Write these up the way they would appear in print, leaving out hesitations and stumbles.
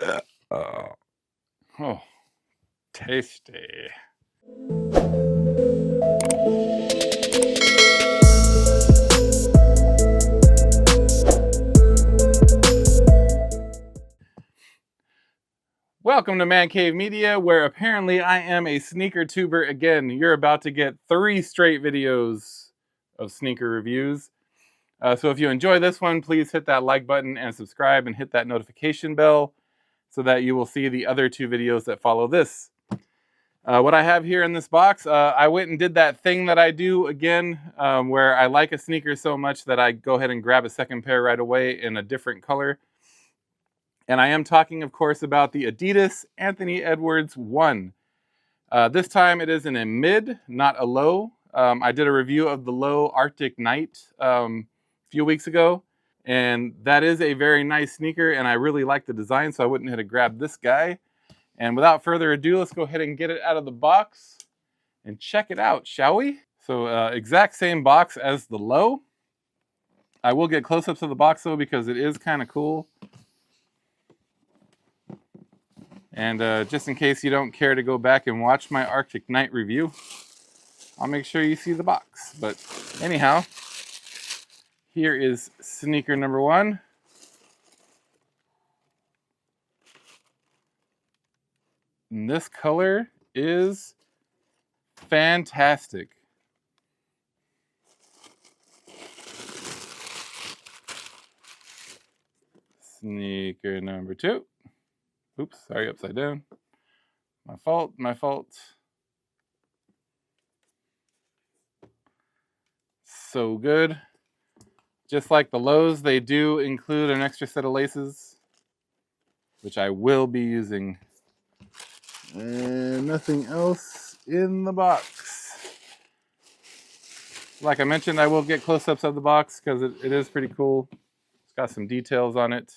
Oh, oh, tasty. Welcome to Man Cave Media, where apparently I am a sneaker tuber again. You're about to get 3 straight videos of sneaker reviews. So if you enjoy this one, please hit that like button and subscribe and hit that notification bell so that you will see the other 2 videos that follow this. What I have here in this box, I went and did that thing that I do again, where I like a sneaker so much that I go ahead and grab a second pair right away in a different color. And I am talking, of course, about the Adidas Anthony Edwards 1. This time it is in a mid, not a low. I did a review of the low Arctic Night a few weeks ago, and that is a very nice sneaker, and I really like the design, so I went ahead and grabbed this guy. And without further ado, let's go ahead and get it out of the box and check it out, shall we? So exact same box as the low. I will get close-ups of the box though, because it is kind of cool. And just in case you don't care to go back and watch my Arctic Night review, I'll make sure you see the box. But anyhow, here is sneaker number 1. And this color is fantastic. Sneaker number 2. Oops, sorry, upside down. My fault, my fault. So good. Just like the lows, they do include an extra set of laces, which I will be using. And nothing else in the box. Like I mentioned, I will get close-ups of the box because it is pretty cool. It's got some details on it.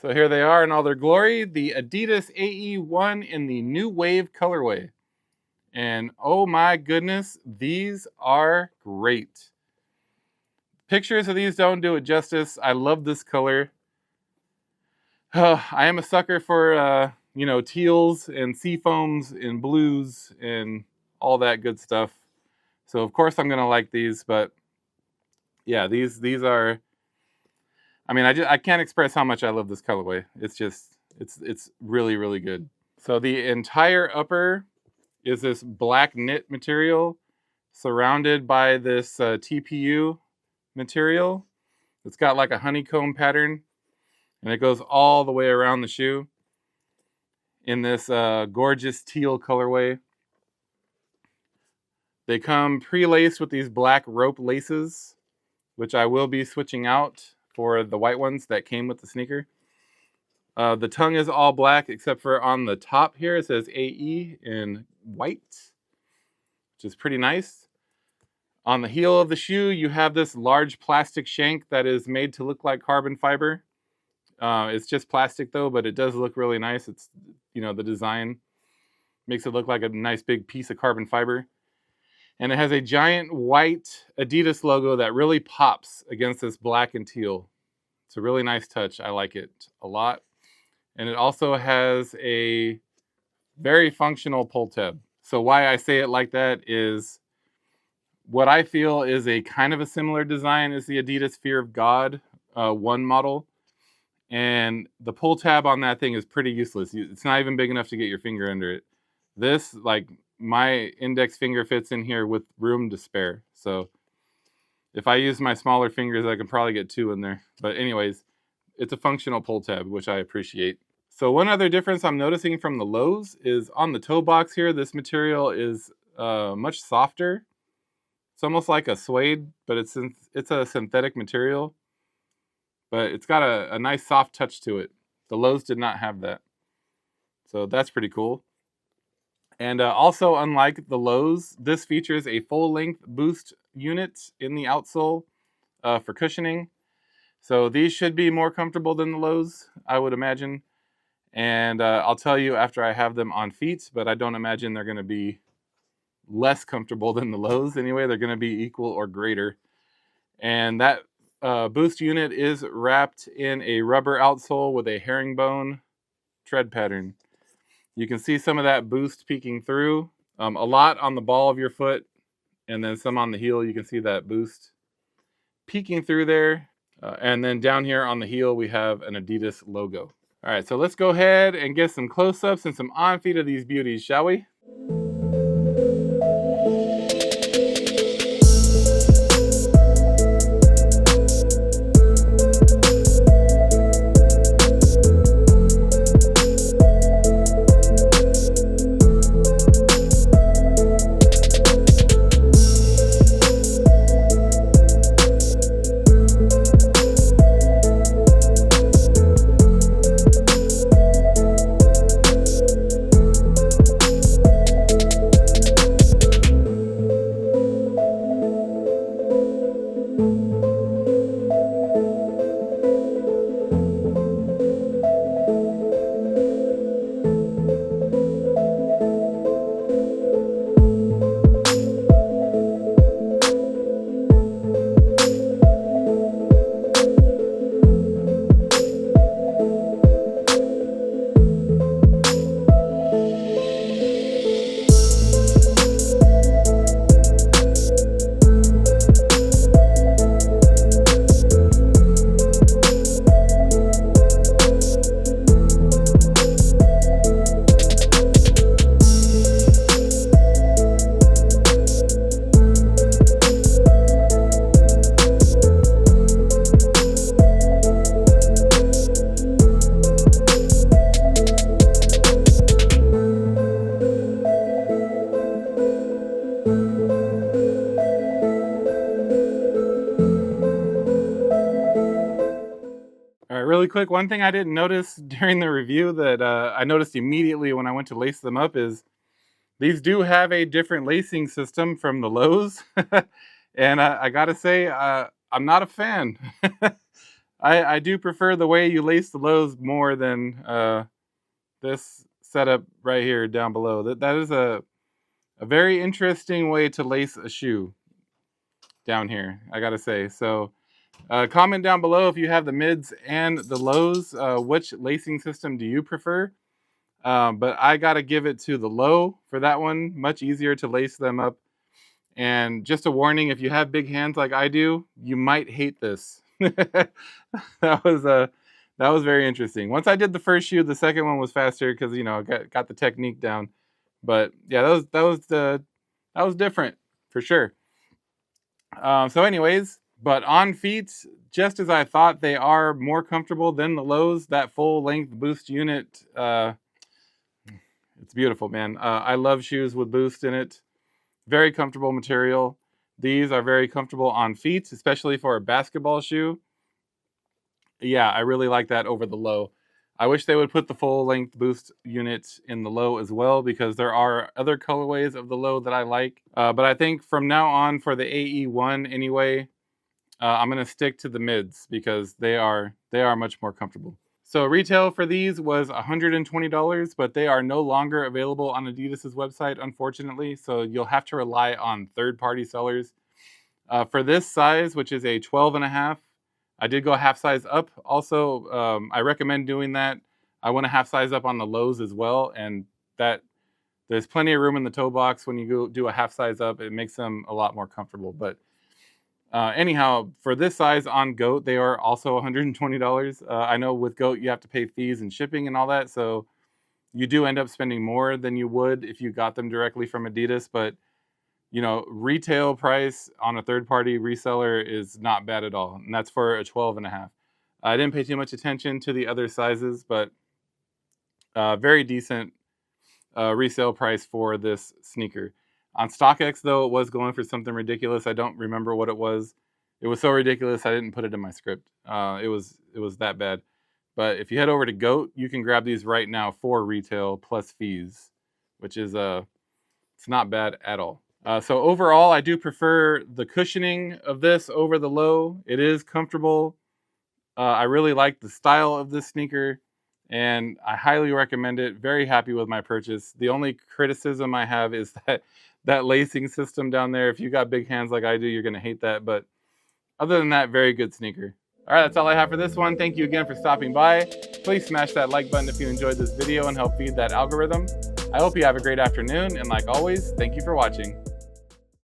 So here they are in all their glory, the Adidas AE 1 in the New Wave colorway. And oh my goodness, these are great. Pictures of these don't do it justice. I love this color. I am a sucker for, teals and seafoams and blues and all that good stuff. So of course I'm going to like these, but yeah, these are, I can't express how much I love this colorway. It's really, really good. So the entire upper is this black knit material surrounded by this TPU material. It's got like a honeycomb pattern, and it goes all the way around the shoe in this gorgeous teal colorway. They come pre-laced with these black rope laces, which I will be switching out for the white ones that came with the sneaker. The tongue is all black except for on the top here it says AE in white, which is pretty nice. On the heel of the shoe you have this large plastic shank that is made to look like carbon fiber. It's just plastic though, but it does look really nice. It's, the design makes it look like a nice big piece of carbon fiber. And it has a giant white Adidas logo that really pops against this black and teal. It's a really nice touch. I like it a lot. And it also has a very functional pull tab. So why I say it like that is what I feel is a kind of a similar design as the Adidas Fear of God 1 model. And the pull tab on that thing is pretty useless. It's not even big enough to get your finger under it. This, like, my index finger fits in here with room to spare. So if I use my smaller fingers, I can probably get 2 in there. But anyways, it's a functional pull tab, which I appreciate. So one other difference I'm noticing from the lows is on the toe box here, this material is much softer. It's almost like a suede, but it's a synthetic material. But it's got a nice soft touch to it. The lows did not have that. So that's pretty cool. And also, unlike the lows, this features a full-length boost unit in the outsole for cushioning. So these should be more comfortable than the lows, I would imagine. And I'll tell you after I have them on feet, but I don't imagine they're going to be less comfortable than the lows anyway. They're going to be equal or greater. And that boost unit is wrapped in a rubber outsole with a herringbone tread pattern. You can see some of that boost peeking through. A lot on the ball of your foot, and then some on the heel. You can see that boost peeking through there. And then down here on the heel, we have an Adidas logo. All right, so let's go ahead and get some close-ups and some on-feet of these beauties, shall we? All right, really quick, one thing I didn't notice during the review that I noticed immediately when I went to lace them up is these do have a different lacing system from the lows. And I gotta say, I'm not a fan. I do prefer the way you lace the lows more than this setup right here down below. That is a very interesting way to lace a shoe down here, I gotta say. So comment down below if you have the mids and the lows. Which lacing system do you prefer? But I gotta give it to the low for that one. Much easier to lace them up. And just a warning, if you have big hands like I do, you might hate this. that was very interesting. Once I did the first shoe, the second one was faster because got the technique down. But yeah, that was different for sure. So anyways, but on feet, just as I thought, they are more comfortable than the lows. That full length boost unit, it's beautiful, man. I love shoes with boost in it. Very comfortable material. These are very comfortable on feet, especially for a basketball shoe. Yeah, I really like that over the low. I wish they would put the full length boost unit in the low as well, because there are other colorways of the low that I like. But I think from now on, for the AE1 anyway, I'm going to stick to the mids because they are much more comfortable. So retail for these was $120, but they are no longer available on Adidas's website, unfortunately. So you'll have to rely on third-party sellers. For this size, which is a 12.5, I did go half size up. Also, I recommend doing that. I went a half size up on the lows as well, and that there's plenty of room in the toe box when you go do a half size up. It makes them a lot more comfortable. But anyhow, for this size on Goat, they are also $120. I know with Goat you have to pay fees and shipping and all that, so you do end up spending more than you would if you got them directly from Adidas. But retail price on a third-party reseller is not bad at all, and that's for a 12.5. I didn't pay too much attention to the other sizes, but very decent resale price for this sneaker. On StockX, though, it was going for something ridiculous. I don't remember what it was. It was so ridiculous I didn't put it in my script. It was that bad. But if you head over to Goat, you can grab these right now for retail plus fees, which is it's not bad at all. So overall, I do prefer the cushioning of this over the low. It is comfortable. I really like the style of this sneaker, and I highly recommend it. Very happy with my purchase. The only criticism I have is that lacing system down there. If you got big hands like I do, you're going to hate that. But other than that, very good sneaker. All right, that's all I have for this one. Thank you again for stopping by. Please smash that like button if you enjoyed this video and help feed that algorithm. I hope you have a great afternoon, and like always, thank you for watching.